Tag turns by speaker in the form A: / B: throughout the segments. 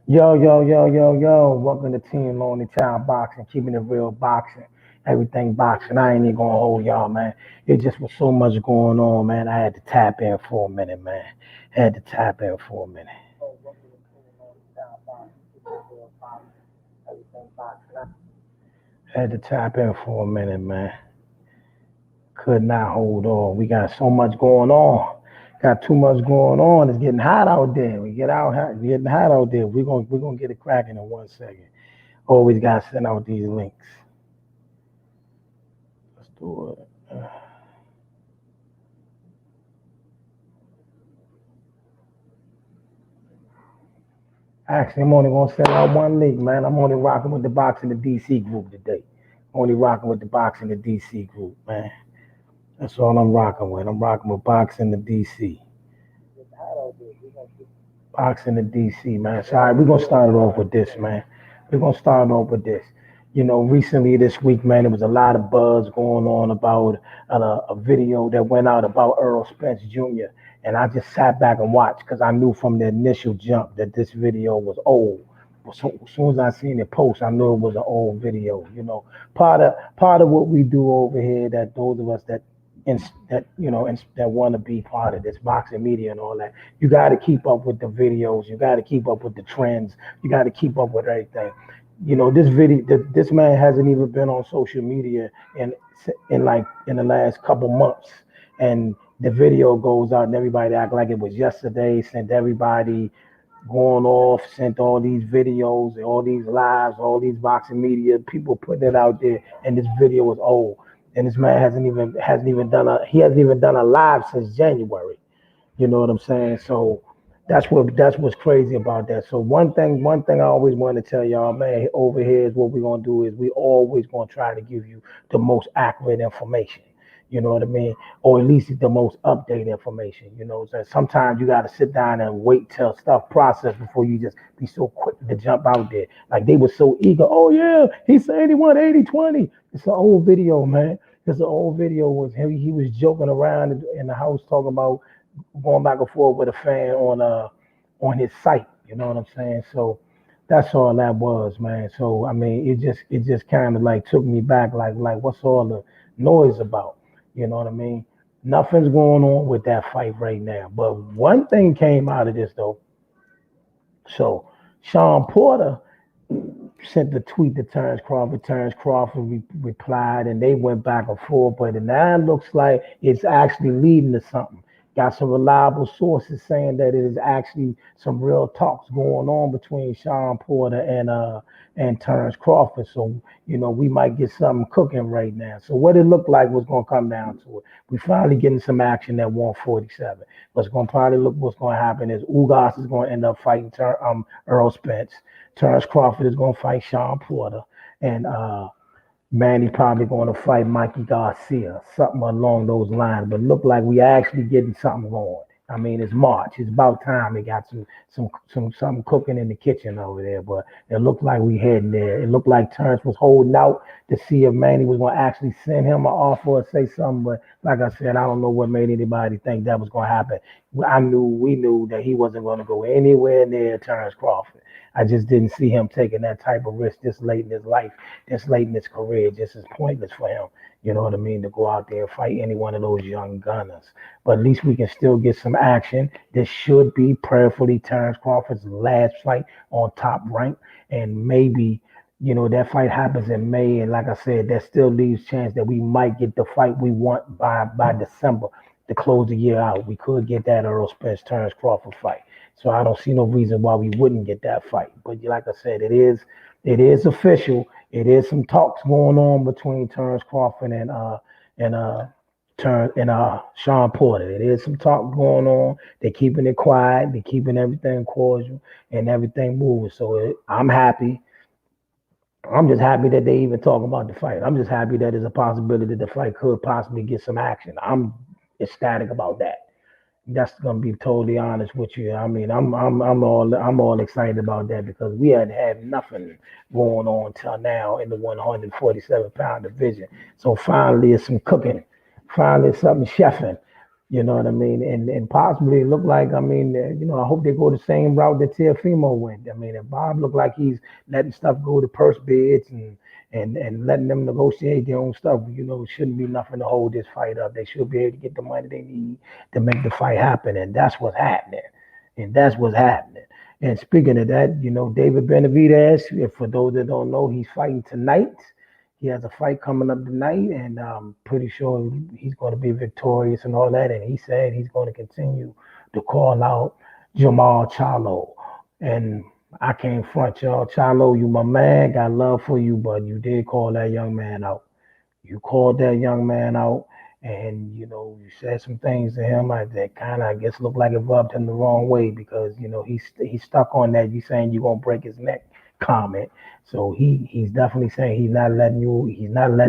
A: Yo, yo, yo, yo, yo. Welcome to Team Lonely Child Boxing, keeping it real boxing. Everything boxing. I ain't even gonna hold y'all, man. It just was so much going on, man. I had to tap in for a minute, man. Had to tap in for a minute. Had to tap in for a minute, man. Could not hold on. We got so much going on. Got too much going on. It's getting hot out there. We get out hot. It's getting hot out there. We're gonna get it cracking in 1 second. Always gotta send out these links. Let's do it. Actually, I'm only gonna send out one link, man. I'm only rocking with the Boxing the DC group today. Only rocking with the Boxing the DC group, man. That's all I'm rocking with. I'm rocking with Boxing the DC. Boxing the DC, man. So, all right, we're gonna start it off with this, man. We're gonna start off with this. Recently this week, man, there was a lot of buzz going on about a video that went out about Earl Spence Jr. And I just sat back and watched because I knew from the initial jump that this video was old. So, as soon as I seen it post, I knew it was an old video. Part of what we do over here, that those of us in, that want to be part of this boxing media and all that, you got to keep up with the videos. You got to keep up with the trends. You got to keep up with everything. This man hasn't even been on social media in the last couple months, and the video goes out and everybody act like it was yesterday. Sent everybody going off, sent all these videos, all these lives, all these boxing media people putting it out there, and this video was old. And this man hasn't even done a live since January. You know what I'm saying? So that's what's crazy about that. So one thing I always want to tell y'all, man, over here is what we're gonna do is we always gonna try to give you the most accurate information. You know what I mean? Or at least the most updated information. So sometimes you gotta sit down and wait till stuff process before you just be so quick to jump out there. Like they were so eager. Oh yeah, he said he won 80-20. It's an old video, man. It's an old video was him. He was joking around in the house talking about going back and forth with a fan on his site. You know what I'm saying? So that's all that was, man. So I mean, it just kind of like took me back, like what's all the noise about? You know what I mean? Nothing's going on with that fight right now. But one thing came out of this though. So Sean Porter sent the tweet to Terrence Crawford. Terrence Crawford replied, and they went back and forth. But now it looks like it's actually leading to something. Got some reliable sources saying that it is actually some real talks going on between Sean Porter and Terrence Crawford. So we might get something cooking right now. So what it looked like was going to come down to it. We finally getting some action at 147. What's going to happen is Ugas is going to end up fighting Earl Spence. Terrence Crawford is going to fight Sean Porter, and Manny probably going to fight Mikey Garcia, something along those lines. But look like we actually getting something going. I mean, it's March. It's about time we got some something cooking in the kitchen over there. But it looked like we heading there. It looked like Terrence was holding out to see if Manny was going to actually send him an offer or say something. But like I said, I don't know what made anybody think that was going to happen. We knew that he wasn't going to go anywhere near Terrence Crawford. I just didn't see him taking that type of risk this late in his life, this late in his career. Just is pointless for him. You know what I mean? To go out there and fight any one of those young gunners. But at least we can still get some action. This should be prayerfully Terrence Crawford's last fight on Top Rank. And maybe, that fight happens in May. And like I said, that still leaves chance that we might get the fight we want by December to close the year out. We could get that Earl Spence Terrence Crawford fight. So I don't see no reason why we wouldn't get that fight. But like I said, it is official. It is some talks going on between Terrence Crawford and Sean Porter. It is some talk going on. They're keeping it quiet. They're keeping everything cordial and everything moving. So I'm happy. I'm just happy that they even talk about the fight. I'm just happy that there's a possibility that the fight could possibly get some action. I'm ecstatic about that. That's gonna be totally honest with you. I mean, I'm all excited about that because we had nothing going on till now in the 147-pound division. So finally, it's some cooking. Finally, it's something chefing. You know what I mean? And possibly it look like, I mean, I hope they go the same route that Teofimo went. I mean, if Bob look like he's letting stuff go to purse bids and letting them negotiate their own stuff, it shouldn't be nothing to hold this fight up. They should be able to get the money they need to make the fight happen, and that's what's happening. And that's what's happening. And speaking of that, David Benavidez, if for those that don't know, he's fighting tonight. He has a fight coming up tonight, and I'm pretty sure he's going to be victorious and all that. And he said he's going to continue to call out Jamal Charlo. And I can't front y'all. Charlo, you my man, got love for you, but you did call that young man out. You called that young man out, and you said some things to him that kind of, I guess, looked like it rubbed him the wrong way because he's stuck on that. You saying you're gonna break his neck comment. So he's definitely saying he's not letting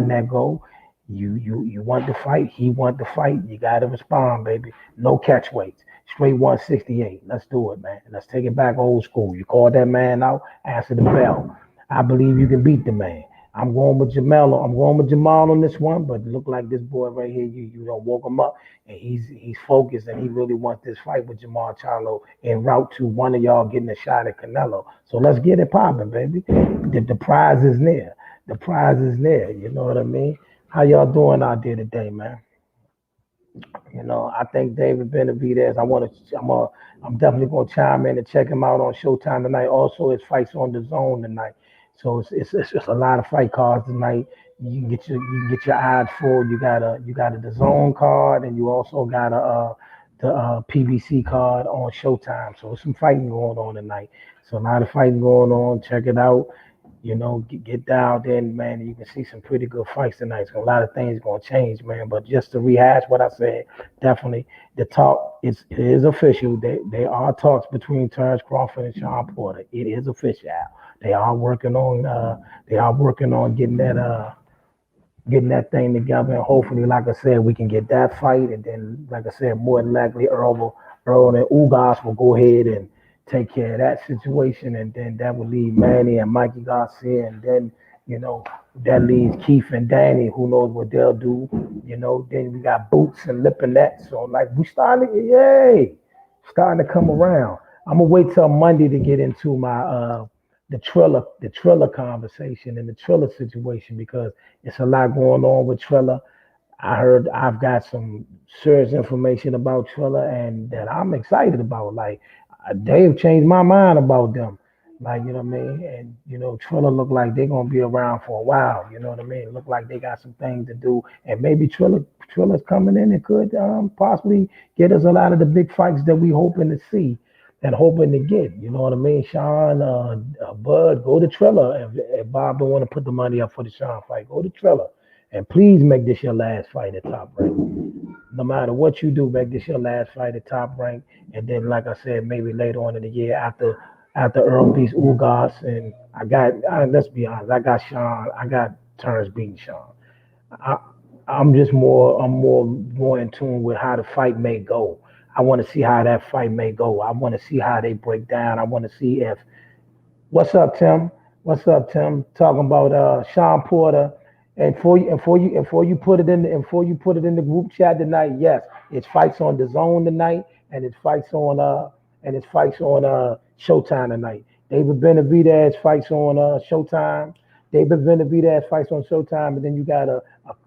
A: that go. You want to fight, he want to fight. You gotta respond, baby. No catch weights. Straight 168. Let's do it, man. Let's take it back old school. You called that man out, answer the bell. I believe you can beat the man. I'm going with Jamal. I'm going with Jamal on this one, but look like this boy right here, you don't woke him up, and he's focused, and he really wants this fight with Jamal Charlo en route to one of y'all getting a shot at Canelo. So let's get it popping, baby. The prize is near. The prize is near. You know what I mean? How y'all doing out there today, man? I think David Benavidez. I'm definitely gonna chime in and check him out on Showtime tonight. Also, his fights on the Zone tonight. So it's just a lot of fight cards tonight. You can get your eyes full. You got a the Zone card, and you also got the PBC card on Showtime. So there's some fighting going on tonight. So a lot of fighting going on. Check it out. Get dialed in, man. And you can see some pretty good fights tonight. So a lot of things gonna change, man. But just to rehash what I said, definitely the talk it is official. They are talks between Terrence Crawford and Sean Porter. It is official. They are working on getting that thing together, and hopefully, like I said, we can get that fight, and then, like I said, more than likely, Earl and Ugas will go ahead and take care of that situation, and then that will leave Manny and Mikey Garcia, and then you know that leaves Keith and Danny. Who knows what they'll do? Then we got Boots and Lipinette. So like we starting to come around. I'm gonna wait till Monday to get into my the Triller conversation and the Triller situation because it's a lot going on with Triller. I've got some serious information about Triller and that I'm excited about. Like they've changed my mind about them. Like you know what I mean, and Triller look like they're gonna be around for a while. You know what I mean? Look like they got some things to do, and maybe Triller's coming in and could possibly get us a lot of the big fights that we hoping to see and hoping to get. You know what I mean? Sean, Bud, go to Triller. If Bob don't want to put the money up for the Sean fight, go to Triller. And please make this your last fight at Top Rank. No matter what you do, make this your last fight at Top Rank. And then, like I said, maybe later on in the year after Earl beats Ugas, and let's be honest, I got Sean, I got Terrence beating Sean. I, I'm more in tune with how the fight may go. I want to see how that fight may go. I want to see how they break down. I want to see if what's up, Tim? What's up, Tim? Talking about Sean Porter. And for you put it in the group chat tonight, yes, it's fights on the Zone tonight, and it's fights on Showtime tonight. David Benavidez fights on Showtime. David Benavidez fights on Showtime, and then you got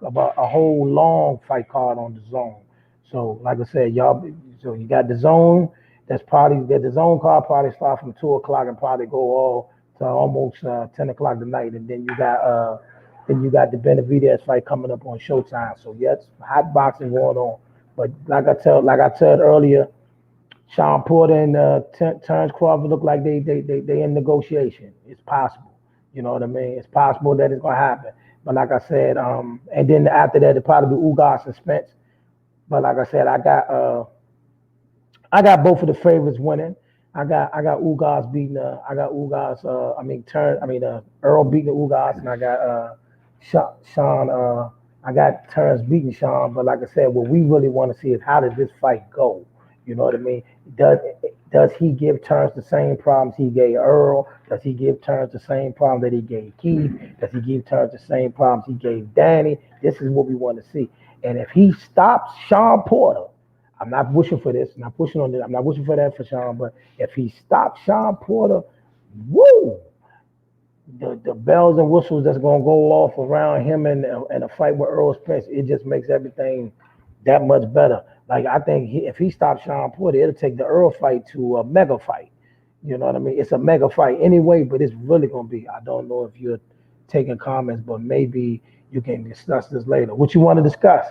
A: about a whole long fight card on the Zone. So, like I said, y'all, so you got the Zone. The Zone card probably start from 2 o'clock and probably go all to almost 10 o'clock tonight, and then you got the Benavidez fight coming up on Showtime. So yes, hot boxing going on. But like I said earlier, Sean Porter and Terrence Crawford look like they in negotiation. It's possible. You know what I mean? It's possible that it's gonna happen. But like I said, and then after that, it probably be Ugas and Spence. But like I said, I got both of the favorites winning. I got Ugas beating. I got Ugas. Earl beating Ugas, and I got Sean. I got Terrence beating Sean. But like I said, what we really want to see is how does this fight go? You know what I mean? Does does he give Terrence the same problems he gave Earl? Does he give Terrence the same problem that he gave Keith? Does he give Terrence the same problems he gave Danny? This is what we want to see. And if he stops Sean Porter, I'm not pushing for this. I'm not pushing on this. I'm not pushing for that for Sean. But if he stops Sean Porter, woo, the bells and whistles that's gonna go off around him and a fight with Earl Spence, it just makes everything that much better. Like I think if he stops Sean Porter, it'll take the Earl fight to a mega fight. You know what I mean? It's a mega fight anyway, but it's really gonna be. I don't know if you're taking comments, but maybe you can discuss this later. What you want to discuss?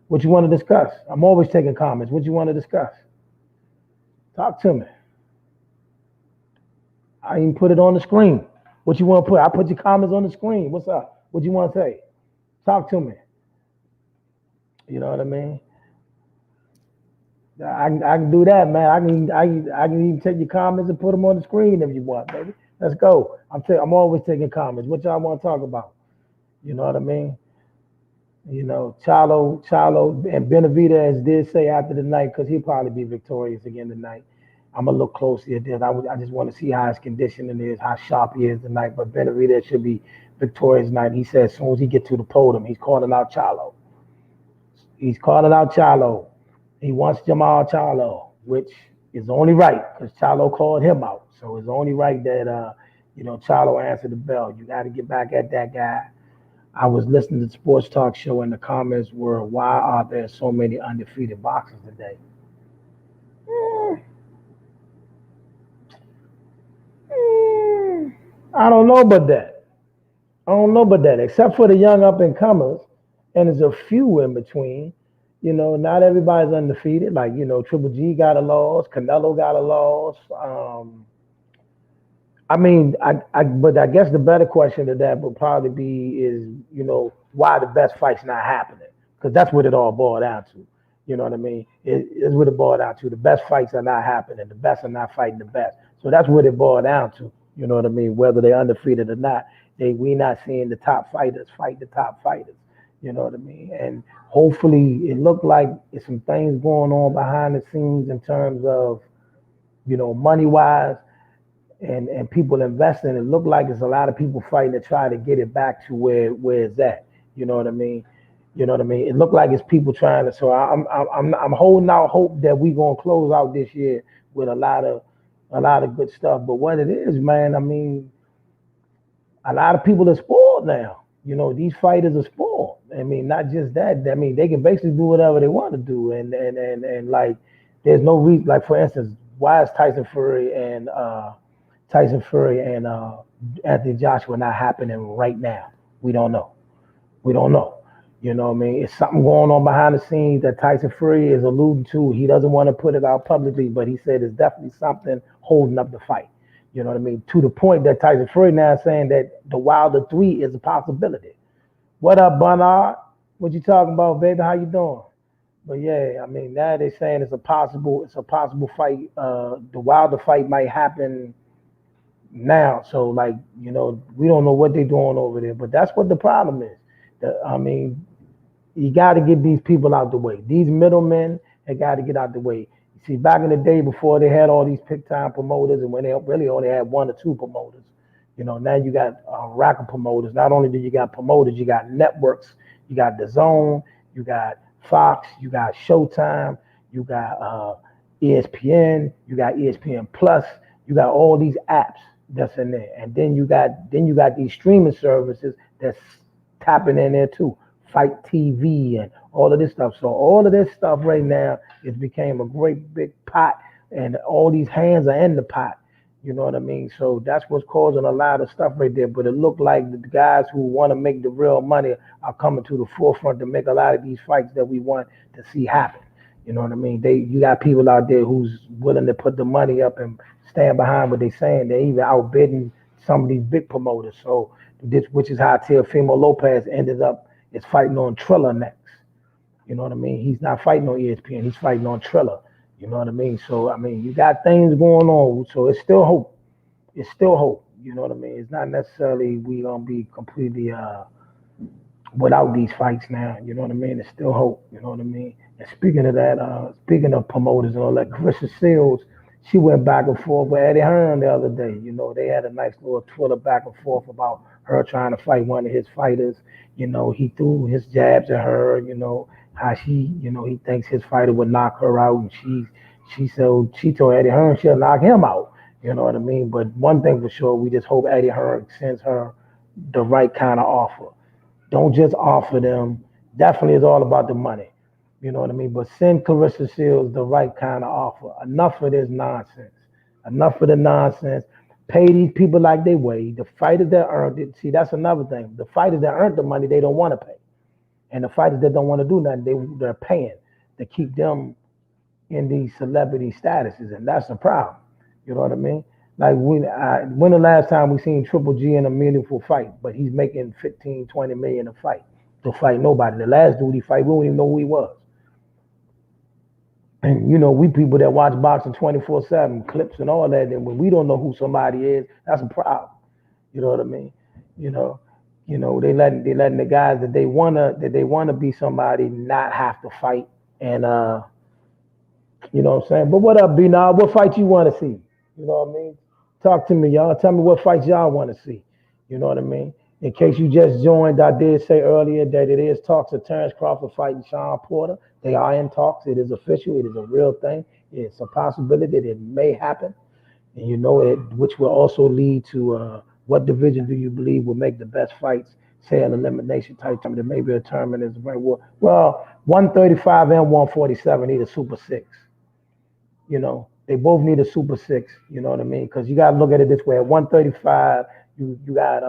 A: What you want to discuss? I'm always taking comments. What you want to discuss? Talk to me. I even put it on the screen. What you want to put? I put your comments on the screen. What's up? What you want to say? Talk to me. You know what I mean? I can do that, man. I can even take your comments and put them on the screen if you want, baby. Let's go. I'm always taking comments. What y'all want to talk about? You know what I mean? You know, Charlo, and Benavidez did say after the night because he'll probably be victorious again tonight. I'm gonna look closely at this. I just want to see how his conditioning is, how sharp he is tonight. But Benavidez should be victorious tonight. He said as soon as he get to the podium, he's calling out Charlo. He's calling out Charlo. He wants Jamal Charlo, which is only right because Charlo called him out. So it's only right that Charlo answered the bell. You got to get back at that guy. I was listening to the sports talk show and the comments were, why are there so many undefeated boxers today? I don't know about that. I don't know about that, except for the young up and comers, and there's a few in between. Not everybody's undefeated. Like, Triple G got a loss, Canelo got a loss. But I guess the better question to that would probably be is, why the best fight's not happening? Because that's what it all boiled down to. You know what I mean? It's what it boiled down to. The best fights are not happening. The best are not fighting the best. So that's what it boiled down to. You know what I mean? Whether they're undefeated or not, we not seeing the top fighters fight the top fighters. You know what I mean? And hopefully it looked like it's some things going on behind the scenes in terms of, money wise and people investing. It looked like it's a lot of people fighting to try to get it back to where it's at. You know what I mean? You know what I mean? It looked like it's people trying to. So I'm holding out hope that we gonna close out this year with a lot of good stuff. But what it is, man, I mean, a lot of people are spoiled now. These fighters are spoiled. I mean, not just that. I mean, they can basically do whatever they want to do, and like, there's no reason. Like, for instance, why is Tyson Fury and Anthony Joshua not happening right now? We don't know. We don't know. You know what I mean? It's something going on behind the scenes that Tyson Fury is alluding to. He doesn't want to put it out publicly, but he said it's definitely something holding up the fight. You know what I mean? To the point that Tyson Fury now is saying that the Wilder 3 is a possibility. What up, Bernard? What you talking about, baby? How you doing? But yeah, I mean, now they're saying it's a possible fight. The Wilder fight might happen now. So, like, we don't know what they're doing over there, but that's what the problem is. I mean, you got to get these people out the way. These middlemen, they got to get out the way. You see, back in the day before they had all these pick time promoters, and when they really only had one or two promoters, now you got a rack of promoters. Not only do you got promoters, you got networks, you got The Zone, you got Fox, you got Showtime, you got ESPN, you got ESPN Plus, you got all these apps that's in there, and then you got these streaming services that's tapping in there too. Fight TV and all of this stuff. So all of this stuff right now, it became a great big pot, and all these hands are in the pot. You know what I mean? So that's what's causing a lot of stuff right there. But it looked like the guys who want to make the real money are coming to the forefront to make a lot of these fights that we want to see happen. You know what I mean? You got people out there who's willing to put the money up and stand behind what they're saying. They're even outbidding some of these big promoters. So which is how Teofimo Lopez ended up is fighting on Triller next. You know what I mean? He's not fighting on ESPN. He's fighting on Triller. You know what I mean? So, I mean, you got things going on. So it's still hope. It's still hope. You know what I mean? It's not necessarily we going to be completely without these fights now. You know what I mean? It's still hope. You know what I mean? And speaking of that, speaking of promoters and all that, Clarissa Seals She went back and forth with Eddie Hearn the other day. You know, they had a nice little twitter back and forth about her trying to fight one of his fighters. You know, he threw his jabs at her. You know how she, you know, he thinks his fighter would knock her out, and she told Eddie Hearn she'll knock him out. You know what I mean? But one thing for sure, we just hope Eddie Hearn sends her the right kind of offer. Don't just offer them. Definitely, it's all about the money. You know what I mean? But send Clarissa Shields the right kind of offer. Enough of this nonsense. Enough of the nonsense. Pay these people like they weigh. The fighters that earned it. See, that's another thing. The fighters that earned the money, they don't want to pay. And the fighters that don't want to do nothing, they're paying to keep them in these celebrity statuses, and that's the problem. You know what I mean? Like when the last time we seen Triple G in a meaningful fight, but he's making 15, 20 million a fight to fight nobody. The last dude he fight, we don't even know who he was. And you know, we people that watch boxing 24/7, clips and all that, and when we don't know who somebody is, that's a problem. You know what I mean? You know, they letting the guys that they wanna be somebody not have to fight and you know what I'm saying? But what up, B Now? What fight you want to see? You know what I mean? Talk to me, y'all. Tell me what fights y'all want to see. You know what I mean? In case you just joined, I did say earlier that it is talks of Terrence Crawford fighting Sean Porter. They are in talks. It is official. It is a real thing. It's a possibility that it may happen. And you know it, which will also lead to what division do you believe will make the best fights? Say an elimination type time that maybe a tournament is very well. 135 and 147 need a super six. You know, they both need a super six. You know what I mean? Because you got to look at it this way: at 135, you got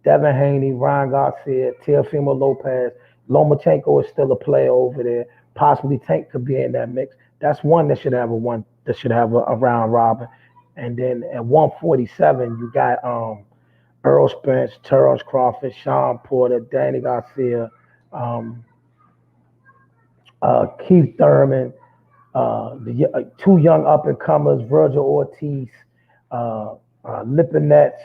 A: Devin Haney, Ryan Garcia, Teofimo Lopez, Lomachenko is still a player over there. Possibly Tank could be in that mix. That's one that should have a round robin. And then at 147, you got Earl Spence, Terrence Crawford, Sean Porter, Danny Garcia, um, Keith Thurman, the two young up and comers, Virgil Ortiz, Lipinets,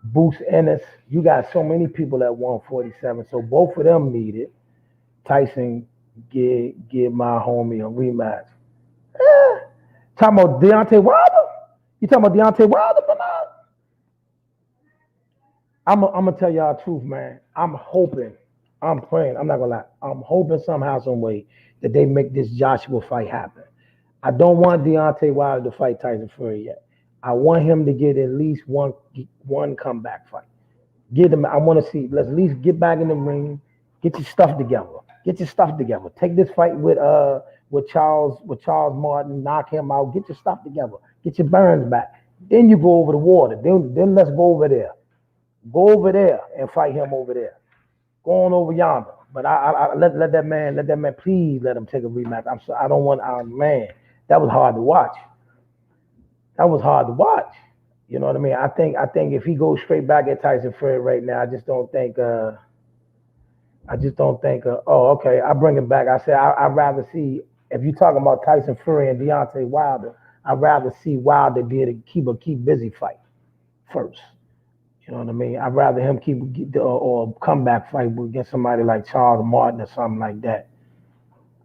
A: Boost Ennis. You got so many people at 147. So both of them need it. Tyson give my homie a rematch. Eh. Talking about Deontay Wilder? You talking about Deontay Wilder, Bernard? I'm gonna tell y'all the truth, man. I'm hoping, I'm praying. I'm not gonna lie. I'm hoping somehow, some way that they make this Joshua fight happen. I don't want Deontay Wilder to fight Tyson Fury yet. I want him to get at least one comeback fight. Get them. I want to see. Let's at least get back in the ring. Get your stuff together. Get your stuff together. Take this fight with Charles Martin. Knock him out. Get your stuff together. Get your burns back. Then you go over the water. Then let's go over there. Go over there and fight him over there. Go on over yonder. But I let that man please let him take a rematch. I'm so I don't want man. That was hard to watch. That was hard to watch. You know what I mean? I think if he goes straight back at Tyson Fury right now, I just don't think. Oh, okay. I bring him back. I said I'd rather see if you're talking about Tyson Fury and Deontay Wilder. I'd rather see Wilder did a keep busy fight first. You know what I mean? I'd rather him or comeback fight against somebody like Charles Martin or something like that.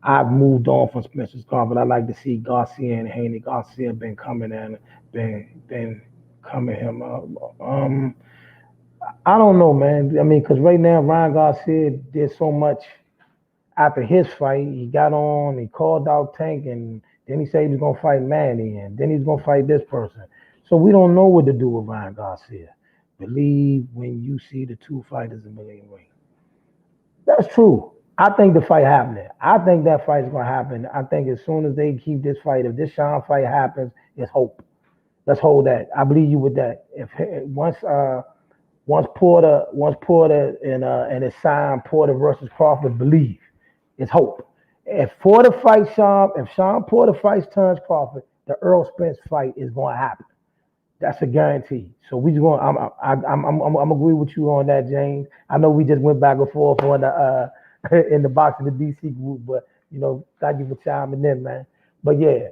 A: I've moved on from Spencer's Crawford. I like to see Garcia and Haney. Garcia been coming and been coming him up. I don't know, man. I mean, because right now Ryan Garcia did so much after his fight. He got on, he called out Tank, and then he said he was gonna fight Manny, and then he's gonna fight this person. So we don't know what to do with Ryan Garcia. Believe when you see the two fighters in the ring. That's true. I think the fight happening. I think that fight is gonna happen. I think as soon as they keep this fight, if this Sean fight happens, it's hope. Let's hold that. I believe you with that. If once Porter and it's signed Porter versus Crawford, believe it's hope. If Sean Porter fights Terrence Crawford, the Earl Spence fight is going to happen. That's a guarantee. So we just going. I'm agree with you on that, James. I know we just went back and forth on the in the box of the DC group, but thank you for chiming in, man. But yeah,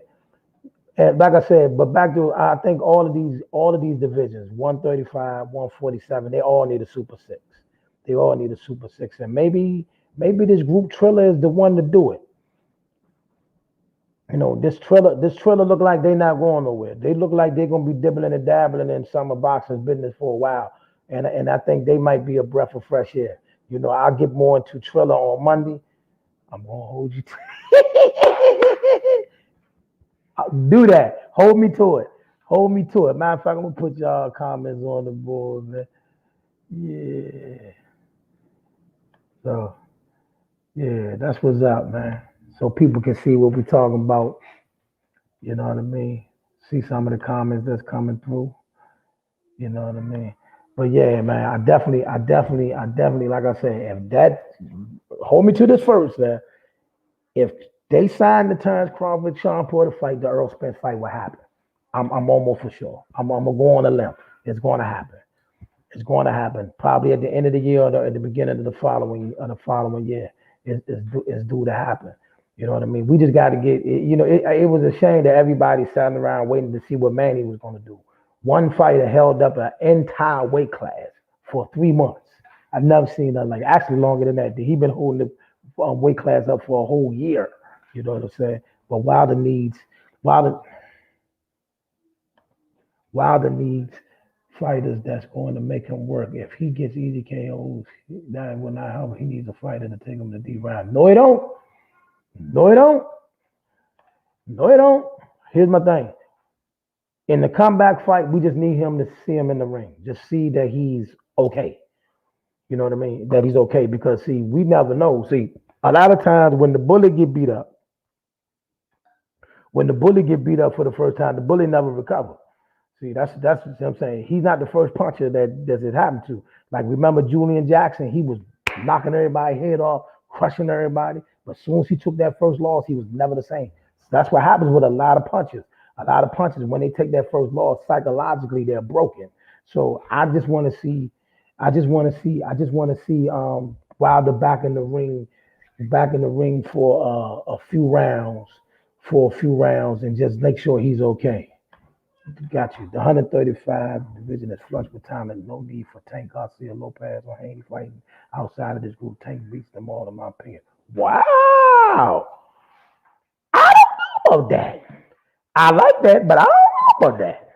A: and like I said, but back to I think all of these divisions, 135, 147, they all need a super six. They all need a super six, and maybe this group Triller is the one to do it. This Triller look like they not going nowhere. They look like they're gonna be dibbling and dabbling in summer boxing business for a while, and I think they might be a breath of fresh air. I'll get more into Triller on Monday. I'm gonna hold you. Do that. Hold me to it. Hold me to it. Matter of fact, I'm gonna put y'all comments on the board, man. Yeah. So yeah, that's what's up, man. So people can see what we're talking about. You know what I mean? See some of the comments that's coming through. You know what I mean? But yeah, man, I definitely, like I said, if that hold me to this first, man. If they sign the Terrence Crawford Sean Porter fight, the Earl Spence fight will happen. I'm almost for sure. I'm gonna go on a limb. It's going to happen. It's going to happen. Probably at the end of the year or at the beginning of the following year. It's due to happen. You know what I mean? We just got to get. It was a shame that everybody sat around waiting to see what Manny was going to do. One fighter held up an entire weight class for 3 months. I've never seen nothing like. Actually, longer than that. He been holding the weight class up for a whole year. You know what I'm saying? But Wilder Wilder needs fighters that's going to make him work. If he gets easy KOs, that will not help. He needs a fighter to take him to D round. No, he don't. No, he don't. No, he don't. Here's my thing. In the comeback fight, we just need him to see him in the ring. Just see that he's okay. You know what I mean? That he's okay. Because see, we never know. See, a lot of times when the bully get beat up, for the first time, the bully never recover. See, that's what I'm saying. He's not the first puncher that it happened to. Like remember Julian Jackson, he was knocking everybody's head off, crushing everybody. But as soon as he took that first loss, he was never the same. So that's what happens with a lot of punchers. A lot of punchers, when they take that first loss, psychologically they're broken. So I just want to see Wilder back in the ring for a few rounds, and just make sure he's okay. Got you. The 135 division is flush with talent. No need for Tank Garcia, Lopez, or Haney fighting outside of this group. Tank beats them all, in my opinion. Wow. I don't know about that. I like that, but I don't know about that.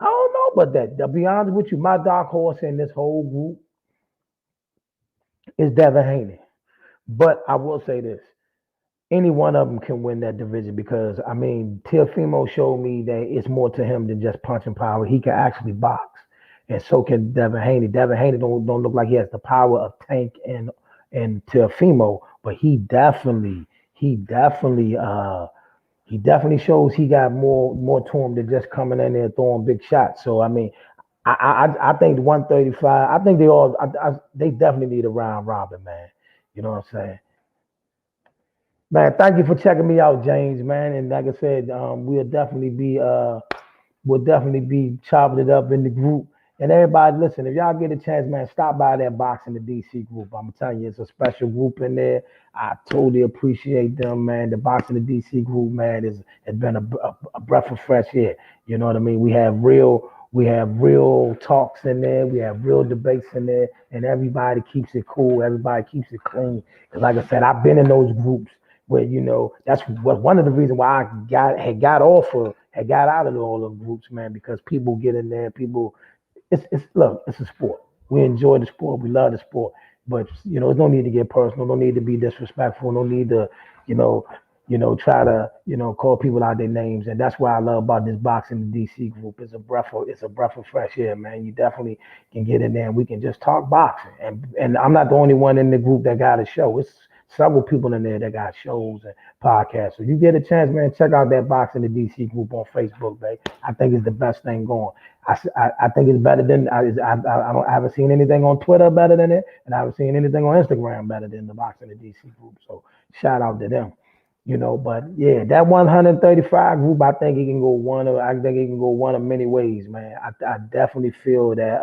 A: I don't know about that. To be honest with you, my dark horse in this whole group is Devin Haney. But I will say this. Any one of them can win that division because I mean Teofimo showed me that it's more to him than just punching power. He can actually box, and so can Devin Haney. Devin Haney don't look like he has the power of Tank and Teofimo, but he definitely shows he got more to him than just coming in there throwing big shots. So I mean, I think the 135. I think they definitely need a round robin, man. You know what I'm saying? Man, thank you for checking me out, James, man. And like I said, we'll definitely be chopping it up in the group. And everybody, listen, if y'all get a chance, man, stop by that box in the DC group. I'm telling you, it's a special group in there. I totally appreciate them, man. The box in the DC group, man, has been a breath of fresh air. You know what I mean? We have real talks in there. We have real debates in there, and everybody keeps it cool. Everybody keeps it clean. Because, like I said, I've been in those groups where that's what one of the reasons why I got out of all the groups, man. Because people get in there, look, it's a sport. We enjoy the sport. We love the sport. But there's no need to get personal. No need to be disrespectful. No need to, you know, try to, call people out their names. And that's what I love about this boxing DC group. It's a breath of fresh air, man. You definitely can get in there and we can just talk boxing. And I'm not the only one in the group that got a show. It's several people in there that got shows and podcasts. So you get a chance, man, check out that boxing the DC group on Facebook, babe. I think it's the best thing going. I think it's better than I haven't seen anything on Twitter better than it, and I haven't seen anything on Instagram better than the boxing the DC group. So shout out to them. But yeah, that 135 group, I think it can go one of many ways, man. I definitely feel that.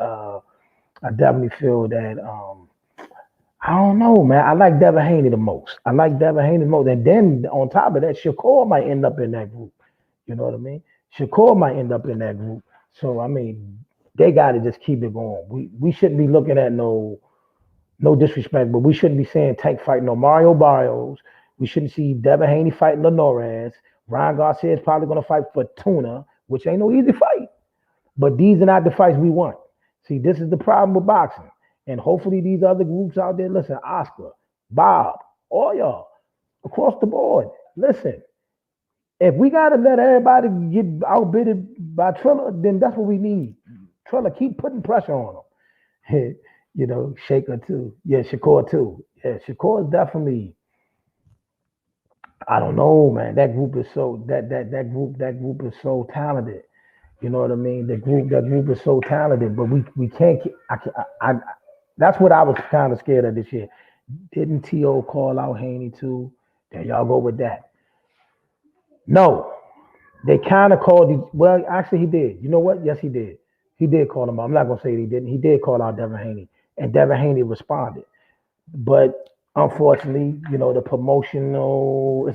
A: I don't know, man. I like Devin Haney the most. And then on top of that, Shakur might end up in that group. You know what I mean? Shakur might end up in that group. So I mean, they got to just keep it going. We shouldn't be looking at no disrespect, but we shouldn't be saying Tank fighting no Mario Barrios. We shouldn't see Devin Haney fighting Linares. Ryan Garcia is probably going to fight Fortuna, which ain't no easy fight. But these are not the fights we want. See, this is the problem with boxing. And hopefully these other groups out there, listen, Oscar, Bob, all y'all, across the board, listen, if we got to let everybody get outbidded by Triller, then that's what we need. Triller, keep putting pressure on them. Shaker too. Yeah, Shakur too. Yeah, Shakur is definitely. I don't know, man. That group is so that group is so talented. You know what I mean? That group is so talented, but we can't. I that's what I was kind of scared of this year. Didn't To call out Haney too? There y'all go with that. No, they kind of called these. Well, actually, he did. You know what? Yes, he did. He did call him out. I'm not gonna say he didn't. He did call out Devin Haney, and Devin Haney responded. But unfortunately, the promotional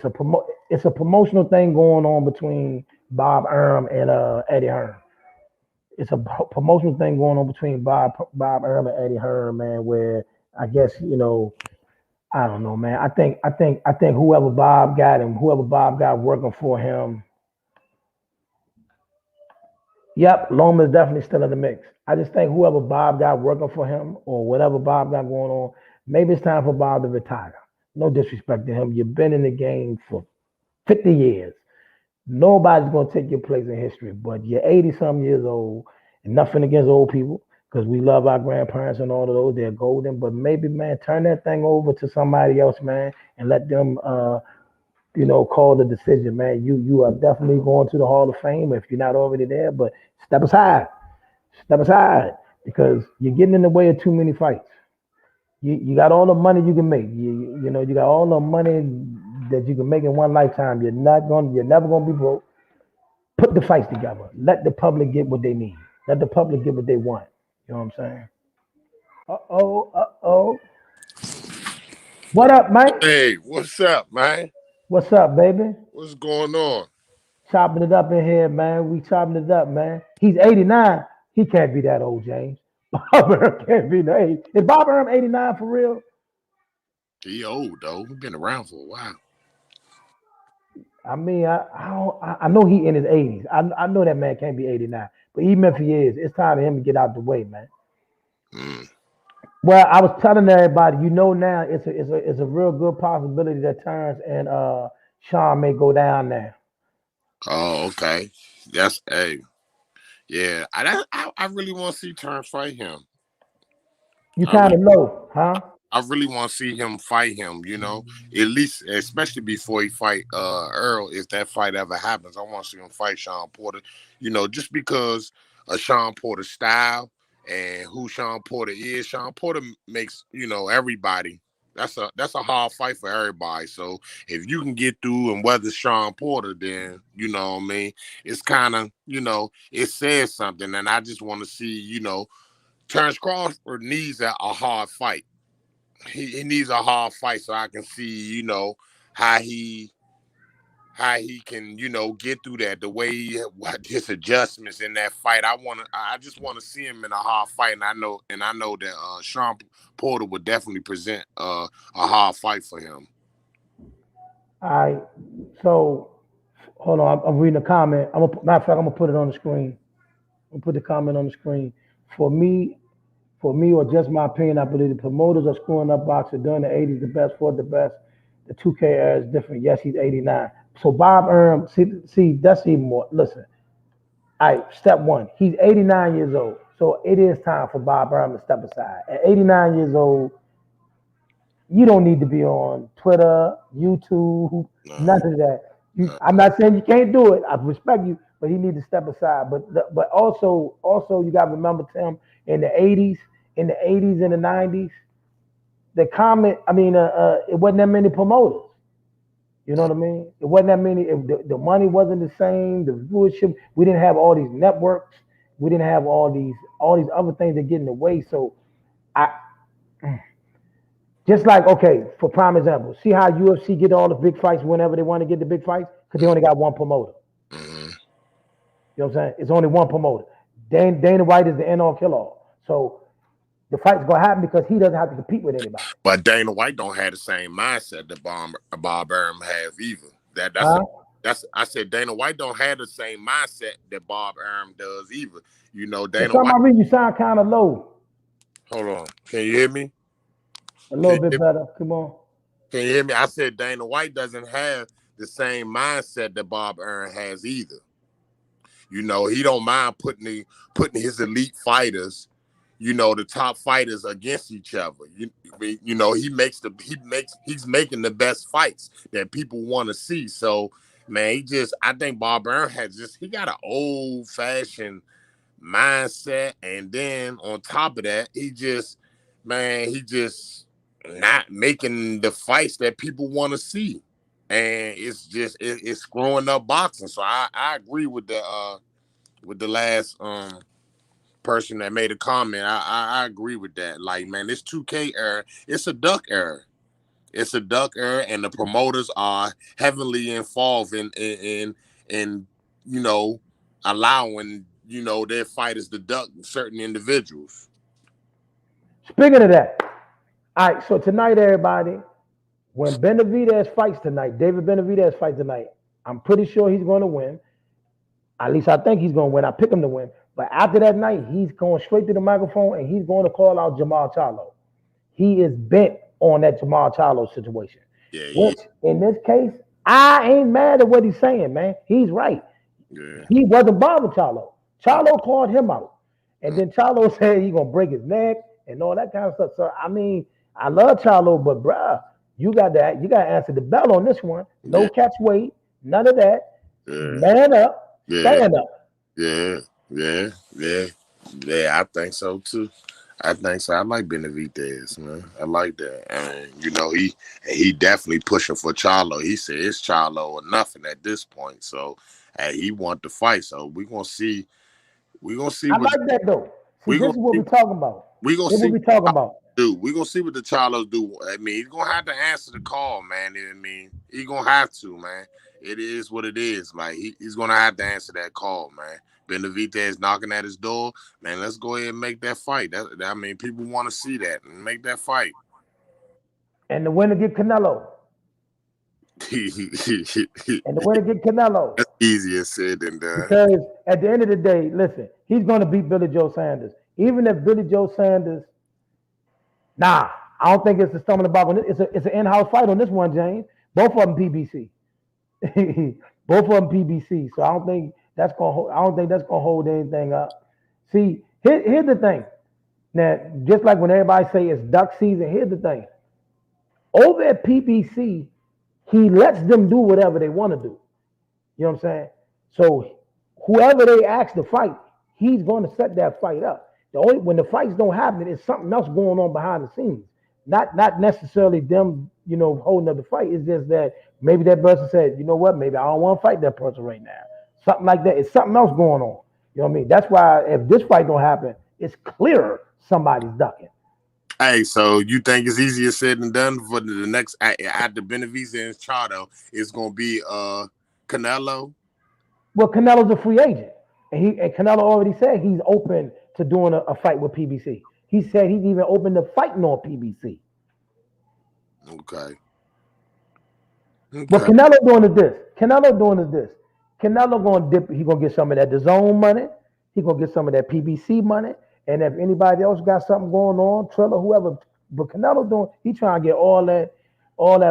A: it's a promotional thing going on between Bob Erm and Eddie Hearn. It's a promotional thing going on between Bob Erm and Eddie Hearn, man. Where I guess I don't know, man. I think whoever Bob got working for him. Yep, Loma is definitely still in the mix. I just think whoever Bob got working for him or whatever Bob got going on, maybe it's time for Bob to retire. No disrespect to him. You've been in the game for 50 years. Nobody's going to take your place in history, but you're 80 some years old, and nothing against old people because we love our grandparents and all of those. They're golden, but maybe, man, turn that thing over to somebody else, man, and let them call the decision, man. You are definitely going to the Hall of Fame if you're not already there, but step aside, step aside, because you're getting in the way of too many fights. You got all the money you can make. You got all the money that you can make in one lifetime. You're never gonna be broke. Put the fights together. Let the public get what they need. Let the public get what they want. You know what I'm saying? Uh oh. What up, Mike?
B: Hey, what's up, man?
A: What's up, baby?
B: What's going on?
A: Chopping it up in here, man. We chopping it up, man. He's 89. He can't be that old, James. Bob Earl can't be that age. Is Bob Earl 89 for real?
B: He old though. He been around for a while.
A: I mean, I know he in his 80s. I know that man can't be 89. But even if he is, it's time for him to get out the way, man.
B: Mm.
A: Well, I was telling everybody, now it's a real good possibility that Terrence and Sean may go down there.
B: Oh, okay. That's hey, yeah. I really want to see Turn fight him.
A: You
B: I
A: kind
B: really
A: of know, huh?
B: I really want to see him fight him. At least especially before he fight Earl. If that fight ever happens, I want to see him fight Sean Porter. Just because of Sean Porter's style and who Sean Porter is. Sean Porter makes everybody. That's a hard fight for everybody. So if you can get through and weather Sean Porter, then what I mean. It's kind of it says something, and I just want to see Terrence Crawford needs a hard fight. He needs a hard fight so I can see how he how he can get through that, the way his adjustments in that fight. I just want to see him in a hard fight, and I know that Sean Porter would definitely present a hard fight for him.
A: All right. So hold on. I'm reading a comment. Matter of fact, I'm gonna put it on the screen. I'm gonna put the comment on the screen. For me, For me, or just my opinion, I believe the promoters are screwing up boxing during the 80s. The best fought the best. The 2K era is different. Yes, he's 89. So Bob Erm, see, that's even more. Listen, all right, step one, he's 89 years old. So it is time for Bob Erm to step aside. At 89 years old, you don't need to be on Twitter, YouTube,
B: No,
A: nothing of that.
B: no.
A: I'm not saying you can't do it. I respect you, but he needs to step aside. But also you got to remember Tim in the 80s, and the 90s, the comment. I mean, it wasn't that many promoters. You know what I mean? It wasn't that many. The money wasn't the same. The viewership. We didn't have all these networks. We didn't have all these other things that get in the way. So I just like, okay, for prime example, see how UFC get all the big fights whenever they want to get the big fights because they only got one promoter.
B: Mhm.
A: You know what I'm saying? It's only one promoter. Dana White is the end all kill all. So the fight's gonna happen because he doesn't have to compete with anybody.
B: But Dana White don't have the same mindset that Bob Arum have either. That's a
A: Huh?
B: I said Dana White don't have the same mindset that Bob Arum does either. You know,
A: For
B: Dana
A: some
B: White.
A: reason, you sound kind of low.
B: Hold on, can you hear me?
A: A little bit better. Come on.
B: Can you hear me? I said Dana White doesn't have the same mindset that Bob Arum has either. You know, he don't mind putting his elite fighters, you know, the top fighters against each other. You know, he's making the best fights that people want to see. So, man, I think Bob Arum he got an old fashioned mindset, and then on top of that, he just not making the fights that people want to see, and it's screwing up boxing. So I agree with the last person that made a comment. I agree with that. Like, man, this 2K era, it's a duck era. It's a duck era, and the promoters are heavily involved in you know, allowing, you know, their fighters to duck certain individuals.
A: Speaking of that, all right. So tonight, everybody, when Benavidez fights tonight, David Benavidez fights tonight, I'm pretty sure he's going to win. At least I think he's going to win. I pick him to win. But after that night, he's going straight to the microphone and he's going to call out Jamal Charlo. He is bent on that Jamal Charlo situation.
B: Yeah,
A: Which, in this case, I ain't mad at what he's saying, man. He's right.
B: yeah.
A: He wasn't bothering Charlo. Charlo called him out. And then Charlo said he's going to break his neck and all that kind of stuff. So, I mean, I love Charlo, but, bruh, you got to answer the bell on this one. No catch weight, none of that. Man up. Stand up.
B: Yeah. I think so too. I think so. I like Benavidez, man. I like that. And you know, he definitely pushing for Charlo. He said it's Charlo or nothing at this point. So, hey, he want to fight. So we're gonna see. We're gonna see.
A: I like that though. See, this is what we're talking about.
B: We're gonna see
A: what we're talking about.
B: Dude, we're gonna see what the Charlos do. I mean, he's gonna have to answer the call, man. I mean, he's gonna have to, man. It is what it is. Like he's gonna have to answer that call, man. Benavidez knocking at his door, man. Let's go ahead and make that fight. I mean, people want to see that and make that fight.
A: And the winner get Canelo. That's
B: easier said than done.
A: Because at the end of the day, listen, he's gonna beat Billy Joe Sanders. Even if Billy Joe Sanders, I don't think it's a stumbling block. It's an in-house fight on this one, James. Both of them PBC. Both of them PBC. So I don't think that's gonna hold anything up. See, here's the thing. Now, just like when everybody say it's duck season, here's the thing. Over at PBC, he lets them do whatever they want to do. You know what I'm saying? So whoever they ask to fight, he's going to set that fight up. When the fights don't happen, it's something else going on behind the scenes. Not necessarily them, holding up the fight. It's just that maybe that person said, you know what, maybe I don't want to fight that person right now. Something like that. It's something else going on. You know what I mean? That's why if this fight don't happen, it's clearer somebody's ducking.
B: Hey, so you think it's easier said than done for the next after Benavidez and Charlo? It's gonna be Canelo.
A: Well, Canelo's a free agent, and Canelo already said he's open to doing a fight with PBC. He said he's even open to fighting on PBC.
B: Okay.
A: What Canelo doing is this. Canelo gonna dip. He gonna get some of that DAZN money. He gonna get some of that PBC money. And if anybody else got something going on, Triller, whoever, but Canelo he trying to get all that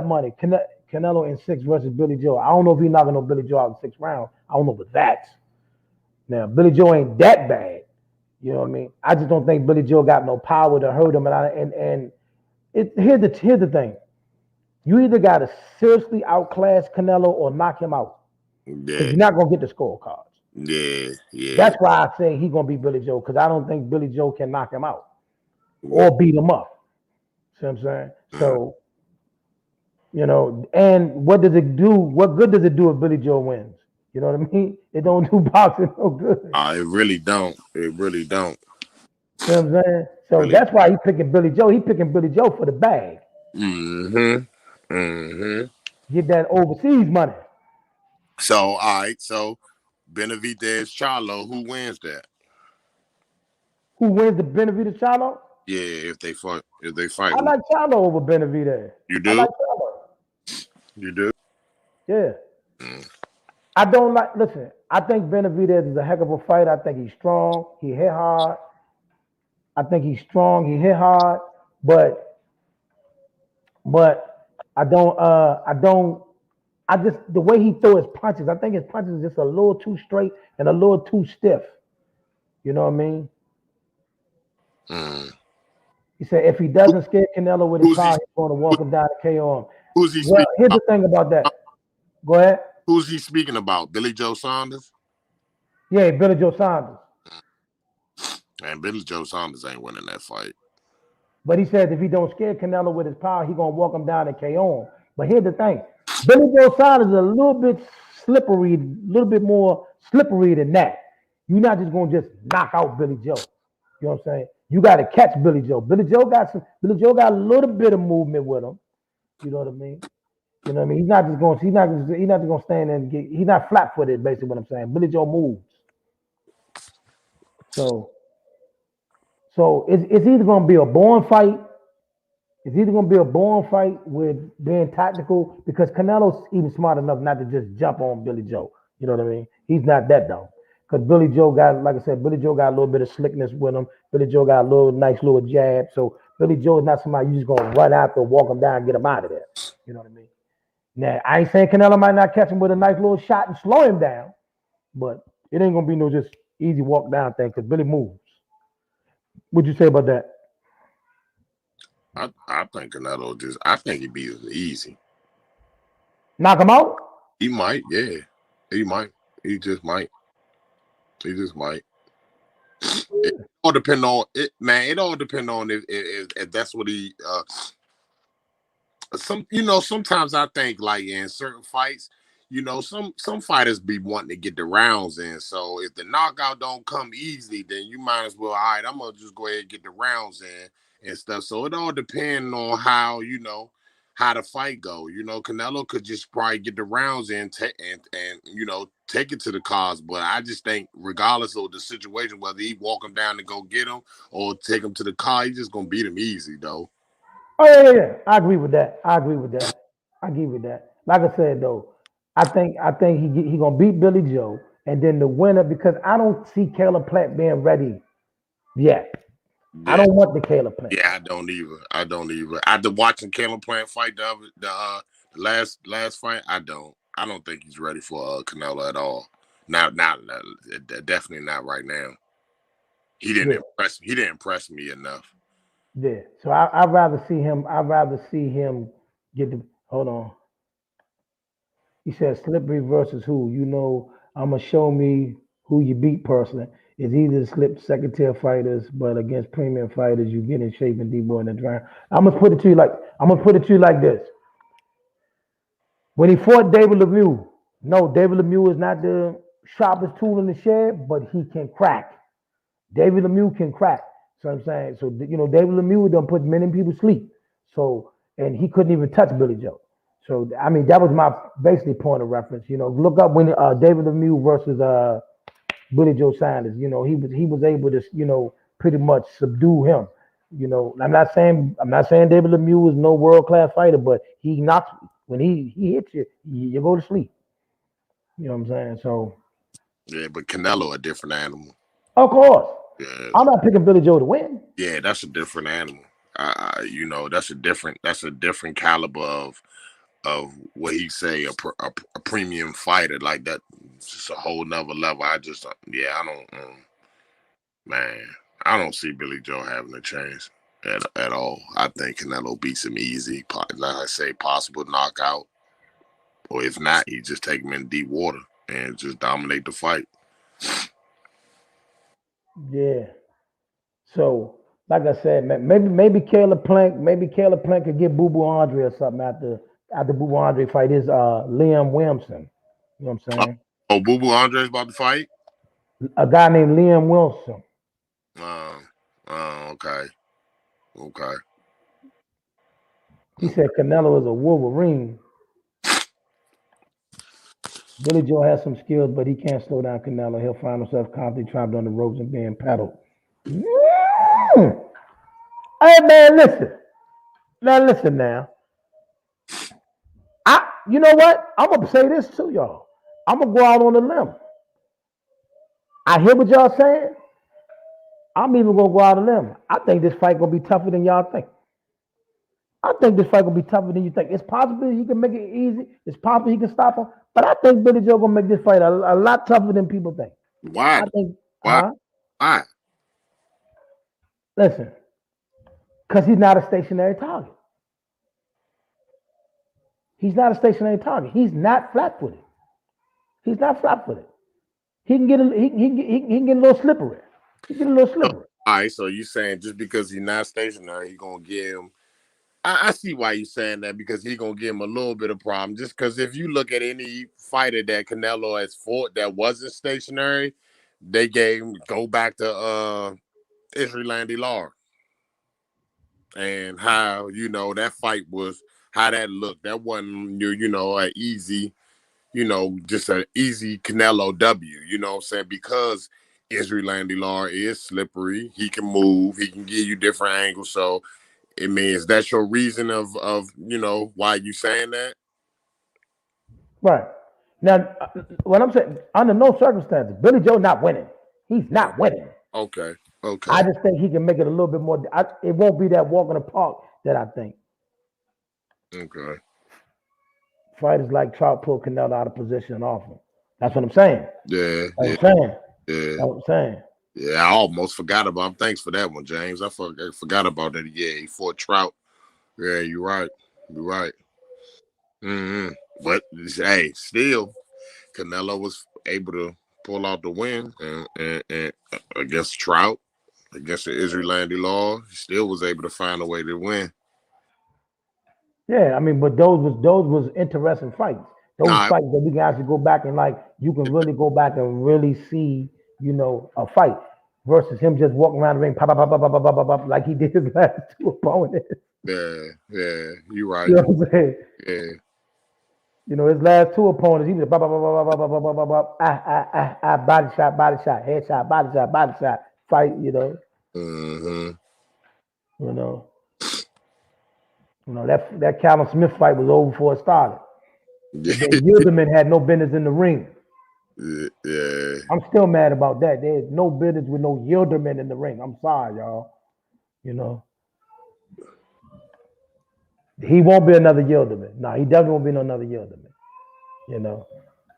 A: money. Canelo in 6 versus Billy Joe. I don't know if he's knocking on Billy Joe out in 6 rounds. I don't know what that's. Now, Billy Joe ain't that bad. You know what I mean? I just don't think Billy Joe got no power to hurt him. Here's the thing. You either got to seriously outclass Canelo or knock him out. Yeah. You're not going to get the scorecards.
B: Yeah.
A: That's why I say he's going to beat Billy Joe, because I don't think Billy Joe can knock him out or beat him up. See what I'm saying? So, and what does it do? What good does it do if Billy Joe wins? You know what I mean? It don't do boxing no good.
B: It really don't. It really don't.
A: You know what I'm saying? So really? That's why he's picking Billy Joe. He's picking Billy Joe for the bag. Get that overseas money.
B: So, all right. So, Benavidez Charlo, who wins that?
A: Who wins the Benavidez Charlo?
B: Yeah, if they fight.
A: I like Charlo over Benavidez.
B: You do?
A: I like Charlo.
B: You do?
A: Yeah. I don't like. Listen, I think Benavidez is a heck of a fighter. I think he's strong. He hit hard. I think he's strong. He hit hard, but I don't. I don't. I just the way he throw his punches. I think his punches is just a little too straight and a little too stiff. You know what I mean?
B: Mm.
A: He said if he doesn't scare Canelo with his
B: Who's he?
A: power, he's going to walk him down to KO him.
B: Who's he
A: Well,
B: speaking
A: here's the
B: about?
A: thing about that. Go ahead.
B: Who's he speaking about? Billy Joe Saunders?
A: Yeah, Billy Joe Saunders.
B: And Billy Joe Saunders ain't winning that fight.
A: But he says if he don't scare Canelo with his power, he's going to walk him down and KO him. But here's the thing. Billy Joe Saunders is a little bit slippery, a little bit more slippery than that. You're not just going to just knock out Billy Joe. You know what I'm saying? You got to catch Billy Joe. Billy Joe got a little bit of movement with him. You know what I mean? You know what I mean? He's not just going to stand there and he's not flat-footed, basically what I'm saying. Billy Joe moves. So it's either going to be a born fight. It's either going to be a born fight with being tactical because Canelo's even smart enough not to just jump on Billy Joe. You know what I mean? He's not that dumb. Because Billy Joe got, like I said, Billy Joe got a little bit of slickness with him. Billy Joe got a little nice little jab. So Billy Joe is not somebody you just going to run after, walk him down, and get him out of there. You know what I mean? Now, I ain't saying Canelo might not catch him with a nice little shot and slow him down, but it ain't going to be no just easy walk down thing because Billy moves. What'd you say about that?
B: I think Canelo I think he beat him easy.
A: Knock him out?
B: He might, yeah. He might. He just might. It all depend on it, man. It all depend on if that's what he sometimes I think like in certain fights, some fighters be wanting to get the rounds in. So if the knockout don't come easily, then you might as well, all right, I'm gonna just go ahead and get the rounds in and stuff. So it all depends on how how the fight go. Canelo could just probably get the rounds in and take it to the cause. But I just think regardless of the situation, whether he walk him down to go get him or take him to the car, he's just gonna beat him easy though.
A: Oh yeah. I agree with that. I give you that. Like I said though, I think he gonna beat Billy Joe, and then the winner because I don't see Caleb Plant being ready yet.
B: Yeah.
A: I don't want the Caleb Plant.
B: Yeah, I don't either. After watching Caleb Plant fight the last fight, I don't think he's ready for Canelo at all. Definitely not right now. He didn't impress me enough.
A: Yeah. So I'd rather see him. I'd rather see him get the. Hold on. He said Slippery versus who? I'm gonna show me who you beat personally. It's either slip second tier fighters, but against premium fighters, you get in shape and deep boy in the dry. I'm gonna put it to you like this. When he fought David Lemieux, no, David Lemieux is not the sharpest tool in the shed, but he can crack. David Lemieux can crack. So I'm saying, David Lemieux done put many people to sleep. So, and he couldn't even touch Billy Joe. So, I mean, that was my basically point of reference. Look up when David Lemieux versus Billy Joe Saunders. He was able to, pretty much subdue him. I'm not saying David Lemieux is no world class fighter, but he knocks when he hits you, you go to sleep. You know what I'm saying? So.
B: Yeah, but Canelo a different animal.
A: Of course.
B: Yeah.
A: I'm not picking Billy Joe to win.
B: Yeah, that's a different animal. That's a different caliber of what he say a premium fighter like that. Just a whole nother level. I don't see Billy Joe having a chance at all. I think Canelo beats him easy. Like I say, possible knockout, or if not, he just take him in deep water and just dominate the fight.
A: Yeah. So, like I said, maybe Caleb Plant could get Boo Boo Andre or something after Boo Boo Andre fight is Liam Wilson. You know what I'm saying?
B: Oh, Boo Boo Andre's about to fight?
A: A guy named Liam Wilson.
B: Okay.
A: He said Canelo is a Wolverine. Billy Joe has some skills, but he can't slow down Canelo. He'll find himself constantly trapped on the ropes and being paddled. Hey man, listen. Now listen now. You know what? I'm gonna say this to y'all. I'm gonna go out on a limb. I hear what y'all saying. I'm even gonna go out on a limb. I think this fight gonna be tougher than y'all think. I think this fight gonna be tougher than you think. It's possible he can make it easy. It's possible he can stop him. But I think Billy Joe gonna make this fight a lot tougher than people think.
B: Why?
A: I think,
B: Why? Why?
A: Listen, because he's not a stationary target. He's not a stationary target. He's not flat-footed. He's not flat-footed. He can get he can get a little slippery. He can get a little slippery.
B: All right, so you saying just because he's not stationary, he gonna give him. I see why you're saying that, because he's gonna give him a little bit of problem. Just because if you look at any fighter that Canelo has fought that wasn't stationary, they gave him, go back to Israel Landy Lar, and how that fight was, how that looked. That wasn't an easy, just an easy Canelo W. You know what I'm saying? Because Israel Landy Lar is slippery. He can move. He can give you different angles. So it means that's your reason of why you saying that.
A: Right. Now, what I'm saying, under no circumstances, Billy Joe not winning. He's not winning.
B: Okay.
A: I just think he can make it a little bit more. It won't be that walk in the park that I think.
B: Okay.
A: Fighters like Trout pull Canelo out of position often. That's what I'm saying.
B: Yeah.
A: That's what I'm saying.
B: Yeah.
A: That's what I'm saying.
B: Yeah, I almost forgot about him. Thanks for that one, James. I forgot about that. Yeah, he fought Trout. Yeah, you're right. You're right. Mm-hmm. But hey, still, Canelo was able to pull out the win and against Trout, against the Israel Landy Law, he still was able to find a way to win.
A: Yeah, I mean, but those was interesting fights. Those fights that we can actually go back and you can really go back and really see, a fight versus him just walking around the ring, pop, pop, pop, pop, pop, pop, pop, pop, like he did his last two opponents.
B: Yeah, you're right.
A: You know what I'm saying?
B: Yeah.
A: His last two opponents, he was bop, bop, bop, bop, bop, bop, bop, bop, body shot, headshot, body shot, fight,
B: Mm-hmm.
A: That Calvin Smith fight was over before it started. Yildirim had no business in the ring.
B: Yeah.
A: I'm still mad about that. There's no business with no Yildirim in the ring. I'm sorry, y'all. He won't be another Yildirim. No, he definitely won't be another Yildirim.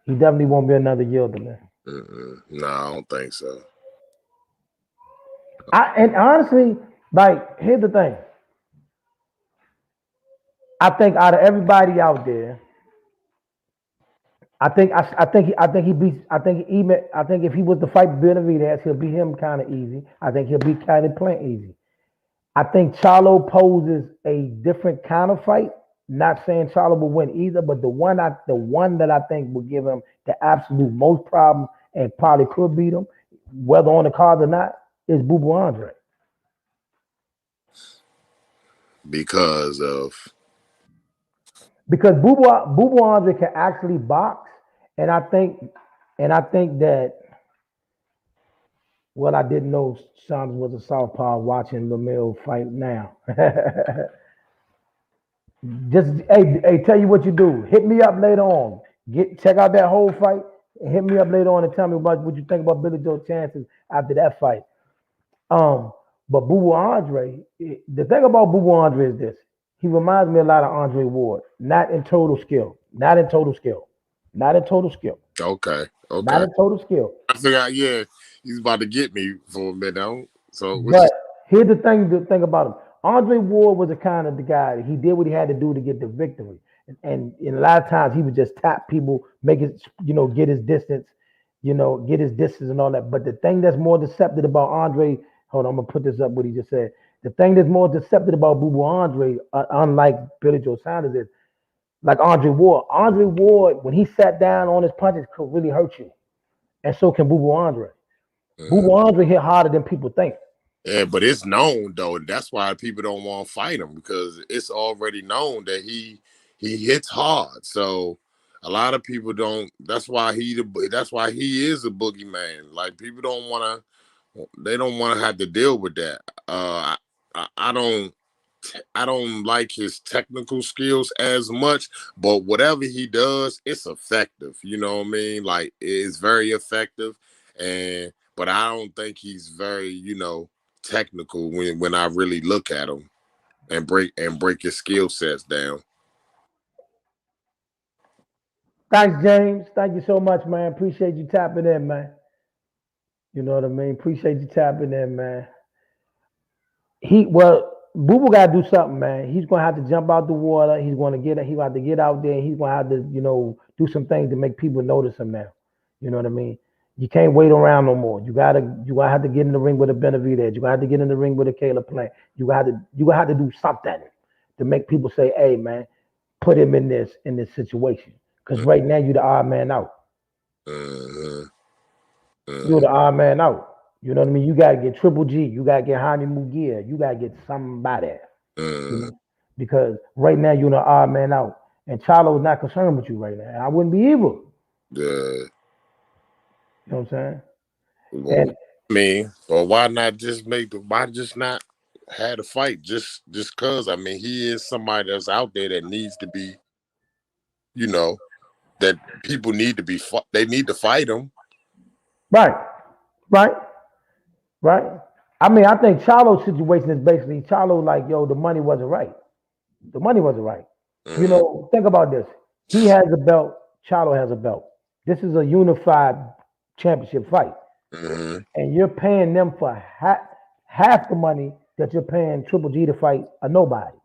A: He definitely won't be another Yildirim.
B: No, I don't think so.
A: And honestly, here's the thing. I think out of everybody out there, I think if he was to fight Benavidez, he'll beat him kind of easy. I think he'll beat Calvin Plant easy. I think Charlo poses a different kind of fight. Not saying Charlo will win either, but the one that I think will give him the absolute most problem and probably could beat him, whether on the card or not, is Boo Boo Andre.
B: Because
A: Boo Boo Andre can actually box, and I think that. Well, I didn't know Saunders was a southpaw watching Lemieux fight now. Just tell you what you do. Hit me up later on. Check out that whole fight and hit me up later on and tell me about what you think about Billy Joe's chances after that fight. But Boo Boo Andre, the thing about Boo Boo Andre is this. He reminds me a lot of Andre Ward. Not in total skill.
B: Okay.
A: Not in total skill. Not in total skill.
B: I figured, he's about to get me for a minute.
A: But here's the thing about him. Andre Ward was the kind of the guy, he did what he had to do to get the victory. And a lot of times he would just tap people, make it, get his distance, and all that. But the thing that's more deceptive about Andre, hold on, I'm going to put this up what he just said. The thing that's more deceptive about Boo Boo Andre, unlike Billy Joe Saunders, is like Andre Ward. Andre Ward, when he sat down on his punches, could really hurt you. And so can Boo Boo Andre. Boo Boo Andre hit harder than people think.
B: Yeah, but it's known though, and that's why people don't want to fight him, because it's already known that he hits hard. So a lot of people don't. That's why he is a boogeyman. Like, people don't want to. They don't want to have to deal with that. I don't. I don't like his technical skills as much, but whatever he does, it's effective. You know what I mean? Like it's very effective, and but I don't think he's very technical when I really look at him and break his skill sets down.
A: Thanks, James. Thank you so much, man. Appreciate you tapping in, man. You know what I mean? Appreciate you tapping in, man. Boo Boo gotta do something, man. He's gonna have to jump out the water. He's gonna get it. He got to get out there. He's gonna have to, do some things to make people notice him now. You know what I mean? You can't wait around no more. You gotta have to get in the ring with a Benavidez. You gotta have to get in the ring with a Caleb Plant. You gotta have to do something to make people say, "Hey, man, put him in this situation." Because right now you're the odd man out. You're the odd man out. You know what I mean? You gotta get Triple G. You gotta get Jaime Mugia. You gotta get somebody. Because right now you're the odd man out, and Charlo's not concerned with you right now. And I wouldn't be either.
B: Yeah.
A: You know what I'm saying?
B: Well, I mean, or why not just why just not had a fight just cause I mean he is somebody that's out there that needs to be, that people need to be they need to fight him.
A: Right. I mean, I think Charlo's situation is basically Charlo like, yo, the money wasn't right. The money wasn't right. Think about this. He has a belt. Charlo has a belt. This is a unified championship fight. And you're paying them for half the money that you're paying Triple G to fight a nobody.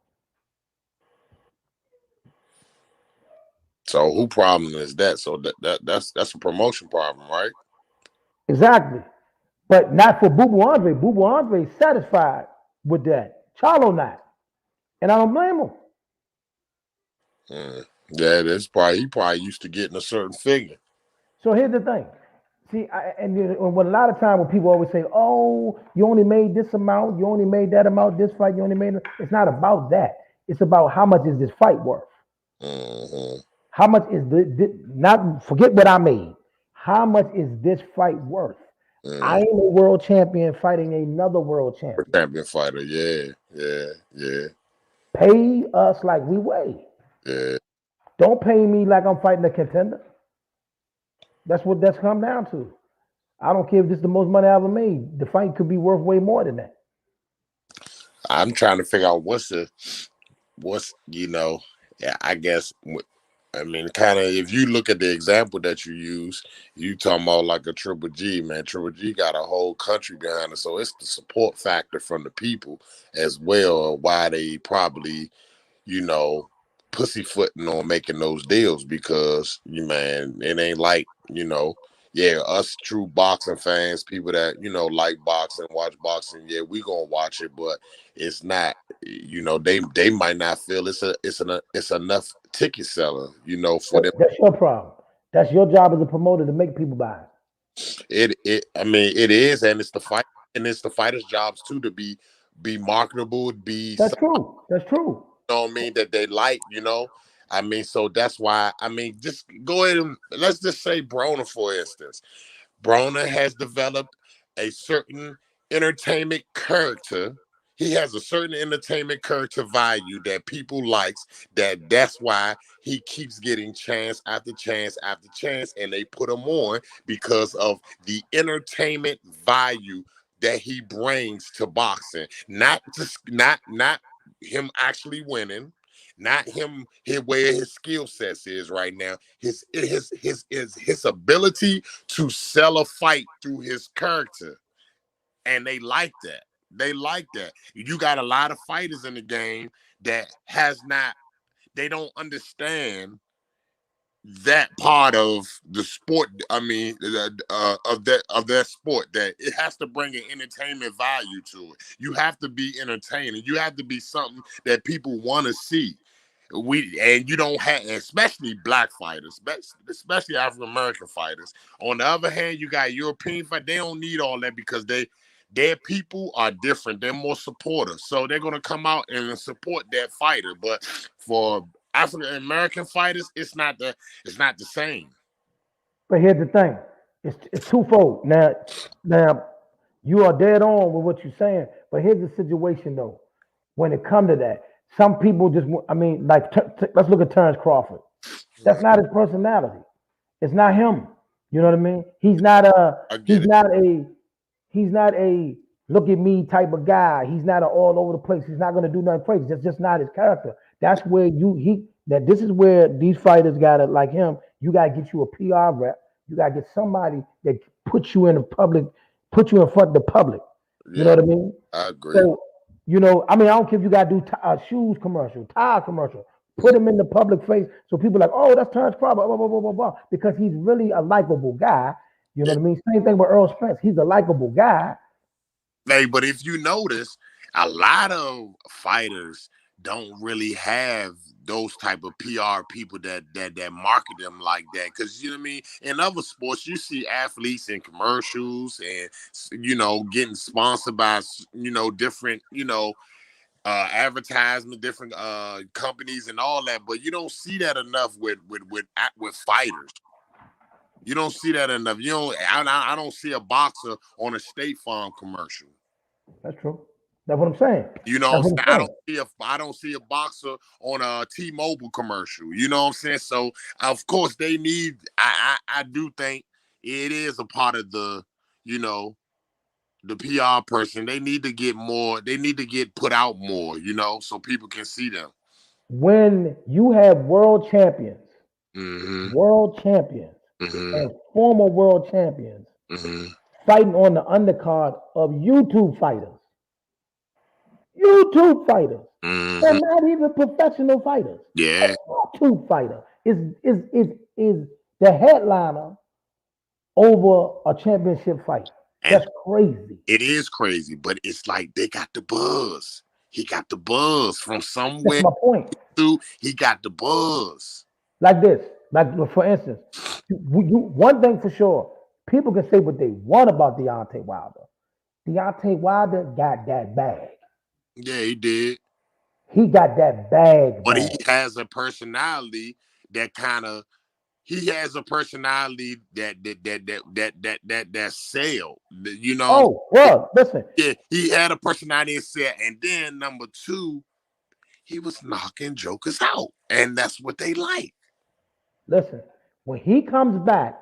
B: So who problem is that? So that's a promotion problem, right?
A: Exactly. But not for Boo Boo Andre. Boo Boo Andre is satisfied with that. Charlo not. And I don't blame him.
B: Yeah, he probably used to getting a certain figure.
A: So here's the thing. See, when a lot of time when people always say, "Oh, you only made this amount, you only made that amount, this fight, you only made," it's not about that. It's about how much is this fight worth. How much is not forget what I made. How much is this fight worth? I am a world champion fighting another world champion.
B: Champion fighter, yeah.
A: Pay us like we weigh.
B: Yeah.
A: Don't pay me like I'm fighting a contender. That's what that's come down to. I don't care if this is the most money I ever made. The fight could be worth way more than that.
B: I'm trying to figure out I guess. I mean, kind of, if you look at the example that you use, you talking about like a Triple G, man. Triple G got a whole country behind it, so it's the support factor from the people as well. Why they probably, pussyfooting on making those deals because, it ain't like, us true boxing fans, people that, like boxing, watch boxing, yeah, we gonna watch it, but it's not, they might not feel it's enough ticket seller, for them.
A: That's your problem. That's your job as a promoter to make people buy
B: it. It is, and it's the fight, and it's the fighters' jobs too to be marketable,
A: That's true. That's true.
B: You know what I mean? That they like, so that's why, just go ahead and let's just say Broner, for instance. Broner has developed a certain entertainment character. He has a certain entertainment character value that people likes. That's why he keeps getting chance after chance after chance, and they put him on because of the entertainment value that he brings to boxing. Not him actually winning, not him where his skill sets is right now. His ability to sell a fight through his character, and they like that. They like that. You got a lot of fighters in the game that they don't understand that part of the sport. Of that sport, that it has to bring an entertainment value to it. You have to be entertaining. You have to be something that people want to see. You don't have, especially black fighters, especially African American fighters. On the other hand, you got European fighters. They don't need all that because their people are different. They're more supportive, so they're gonna come out and support that fighter. But for African American fighters, it's not the same.
A: But here's the thing: it's twofold. Now, you are dead on with what you're saying. But here's the situation, though. when it come to that. Some people just, I mean, like, let's look at Terrence Crawford. That's not his personality. It's not him. You know what I mean? He's not
B: I get it.
A: he's not a look at me type of guy. He's not an all over the place. He's not going to do nothing crazy. That's just not his character. That's where this is where these fighters got to, like him, you got to get you a PR rep. You got to get somebody that puts you in the public, put you in front of the public. You know
B: Yeah,
A: what I mean?
B: I agree.
A: So, you know, I mean, I don't care if you got to do shoes commercial, tire commercial. Put him in the public face so people are like, oh, that's Terrence Crawford, blah, blah, blah, blah, blah, because he's really a likable guy. You know what I mean? Same thing with Earl Spence. He's a likable guy.
B: Hey, but if you notice, a lot of fighters don't really have those type of PR people that market them like that. Because you know what I mean. In other sports, you see athletes in commercials and getting sponsored by different advertisement, different companies and all that. But you don't see that enough with fighters. You don't see that enough. You don't. I don't see a boxer on a State Farm commercial.
A: That's true. That's what I'm saying.
B: You know what I'm saying? I don't see a boxer on a T-Mobile commercial. You know what I'm saying? So of course they need. I do think it is a part of the the PR person. They need to get more. They need to get put out more. So people can see them.
A: When you have world champions,
B: Mm-hmm.
A: and former world champions fighting on the undercard of YouTube fighters. They're not even professional fighters.
B: Yeah.
A: A YouTube fighter is the headliner over a championship fight. That's crazy.
B: It is crazy, but it's like they got the buzz. He got the buzz from somewhere.
A: That's my point.
B: He got the buzz.
A: Like this. Like, for instance, one thing for sure, people can say what they want about Deontay Wilder. Deontay Wilder got that bag.
B: Yeah, he did.
A: He got that bag.
B: But he has a personality that sell. You know.
A: Oh, well, listen.
B: Yeah, he had a personality and sell, and then number two, he was knocking jokers out, and that's what they like.
A: Listen, when he comes back,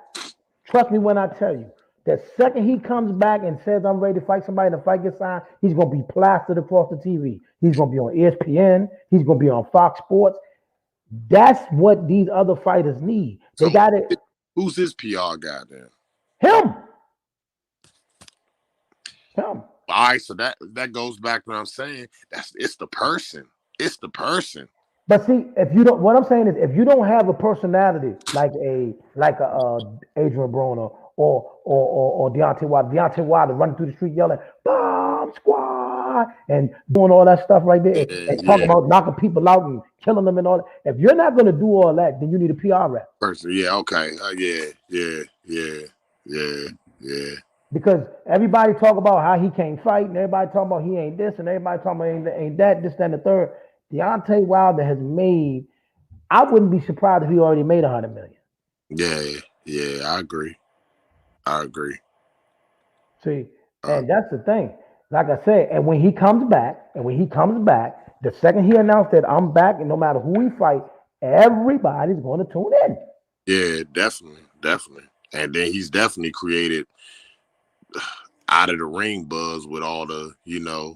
A: trust me when I tell you, the second he comes back and says, I'm ready to fight somebody and the fight gets signed, he's going to be plastered across the TV. He's going to be on ESPN. He's going to be on Fox Sports. That's what these other fighters need. They got it.
B: Who's his PR guy then?
A: Him.
B: All right, so that goes back to what I'm saying. It's the person. It's the person.
A: But see, what I'm saying is, if you don't have a personality like a Adrian Broner or Deontay Wilder running through the street yelling "Bomb Squad" and doing all that stuff right there, and talking about knocking people out and killing them and all that. If you're not going to do all that, then you need a PR rep.
B: Person, yeah, okay, yeah.
A: Because everybody talk about how he can't fight, and everybody talk about he ain't this, and everybody talking about ain't that, this, that, and the third. Deontay Wilder has made. I wouldn't be surprised if he already made $100 million.
B: Yeah, I agree.
A: See, and that's the thing. Like I said, and when he comes back, the second he announced that I'm back, and no matter who he fight, everybody's going to tune in.
B: Yeah, definitely. And then he's definitely created out of the ring buzz with all the,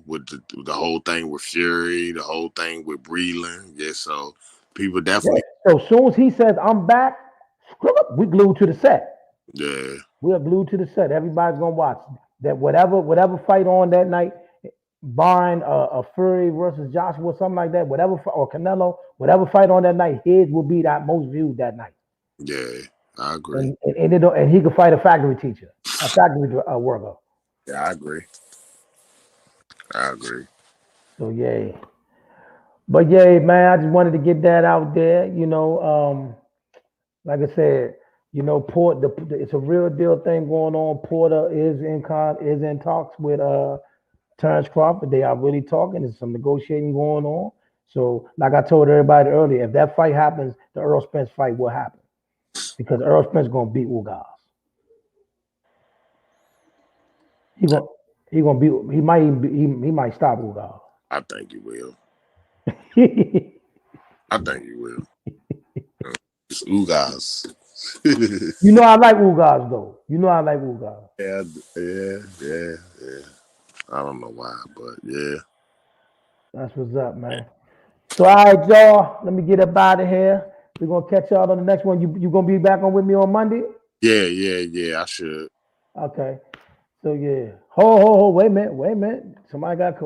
B: with the whole thing with Fury, the whole thing with Breland. Yeah, so people definitely.
A: Yeah. So as soon as he says I'm back, we glued to the set.
B: Yeah.
A: We are glued to the set. Everybody's gonna watch that. Whatever fight on that night, barring a Fury versus Joshua, something like that. Or Canelo, whatever fight on that night, his will be that most viewed that night.
B: Yeah, I agree.
A: And he could fight a factory teacher, a factory worker.
B: Yeah, I agree.
A: So yay. But yay, man, I just wanted to get that out there. Like I said, it's a real deal thing going on. Porter is in talks with Terrence Crawford. They are really talking. There's some negotiating going on. So, like I told everybody earlier, if that fight happens, the Earl Spence fight will happen because Earl Spence is gonna beat Ugas. He might stop Ugas.
B: I think you will. I think you will. It's Ugas.
A: You know I like Ugas though. You know I like Ugas.
B: Yeah. I don't know why, but yeah.
A: That's what's up, man. So all right, y'all. Let me get up out of here. We're gonna catch y'all on the next one. You gonna be back on with me on Monday?
B: Yeah. I should.
A: Okay. So yeah. Ho. Wait a minute. Somebody got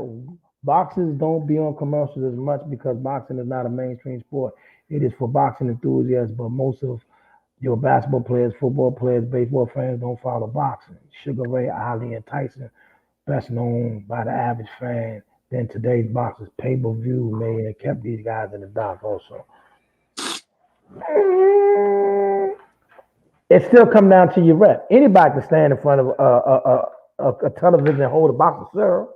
A: boxers don't be on commercials as much because boxing is not a mainstream sport. It is for boxing enthusiasts, but most of your basketball players, football players, baseball fans don't follow boxing. Sugar Ray, Ali, and Tyson, best known by the average fan than today's boxers. Pay-per-view may have kept these guys in the dark also. It still come down to your rep. Anybody can stand in front of a television and hold a box of syrup.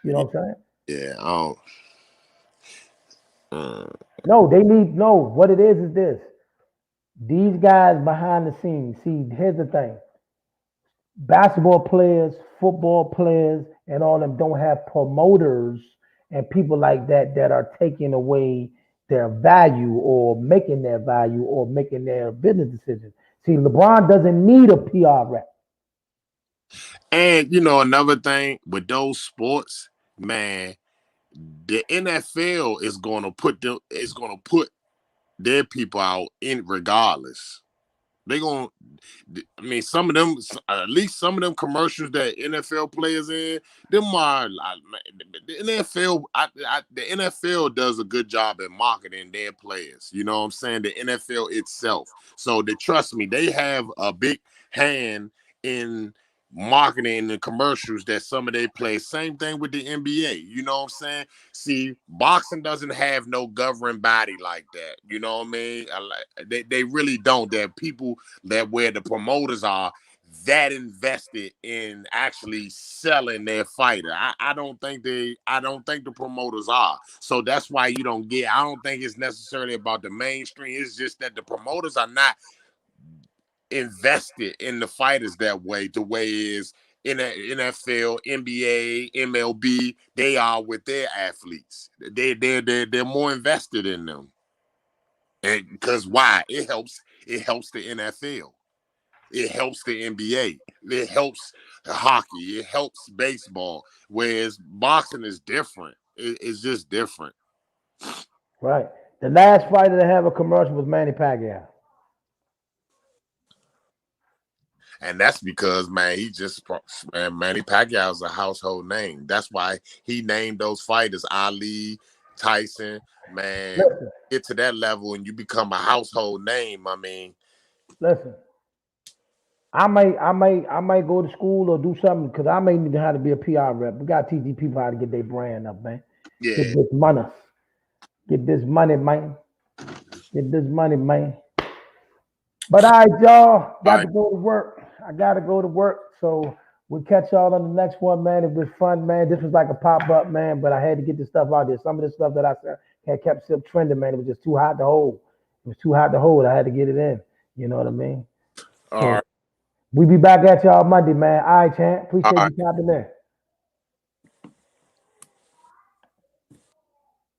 A: You know what I'm saying?
B: Yeah, I don't.
A: No, they need no. What it is this. These guys behind the scenes. See, here's the thing. Basketball players, football players, and all them don't have promoters and people like that that are taking away their value or making their value or making their business decisions. See, LeBron doesn't need a PR rep.
B: And you know, another thing with those sports, man, the NFL is gonna put their people out in regardless. They gonna, I mean, some of them, at least some of them commercials that NFL players in, them are the NFL. The NFL does a good job at marketing their players. You know what I'm saying? The NFL itself. So they trust me, they have a big hand in marketing the commercials that some of they play. Same thing with the NBA. You know what I'm saying? See, boxing doesn't have no governing body like that. You know what I mean? They really don't. There are people that where the promoters are that invested in actually selling their fighter. I don't think the promoters are. So that's why you don't get, I don't think it's necessarily about the mainstream. It's just that the promoters are not invested in the fighters that way, the way is in the NFL, NBA, MLB, they are with their athletes. They're more invested in them. And because why? It helps the NFL. It helps the NBA. It helps hockey. It helps baseball. Whereas boxing is different. It's just different.
A: Right. The last fighter to have a commercial was Manny Pacquiao.
B: And that's because, man, Manny Pacquiao's a household name. That's why he named those fighters Ali, Tyson. Man,
A: Listen,
B: get to that level and you become a household name. I mean,
A: listen. I might go to school or do something because I may need to how to be a PR rep. We got to teach these people how to get their brand up, man.
B: yeah.
A: Get this money. Get this money, man. Get this money, man. But all right, y'all. Got to go to work. I got to go to work. So we'll catch y'all on the next one, man. It was fun, man. This was like a pop-up, man, but I had to get this stuff out there. Some of the stuff that I said had kept still trending, man. It was just too hot to hold. It was too hot to hold. I had to get it in. You know what I mean?
B: All right.
A: We be back at y'all Monday, man. All right, champ. Appreciate you tapping in.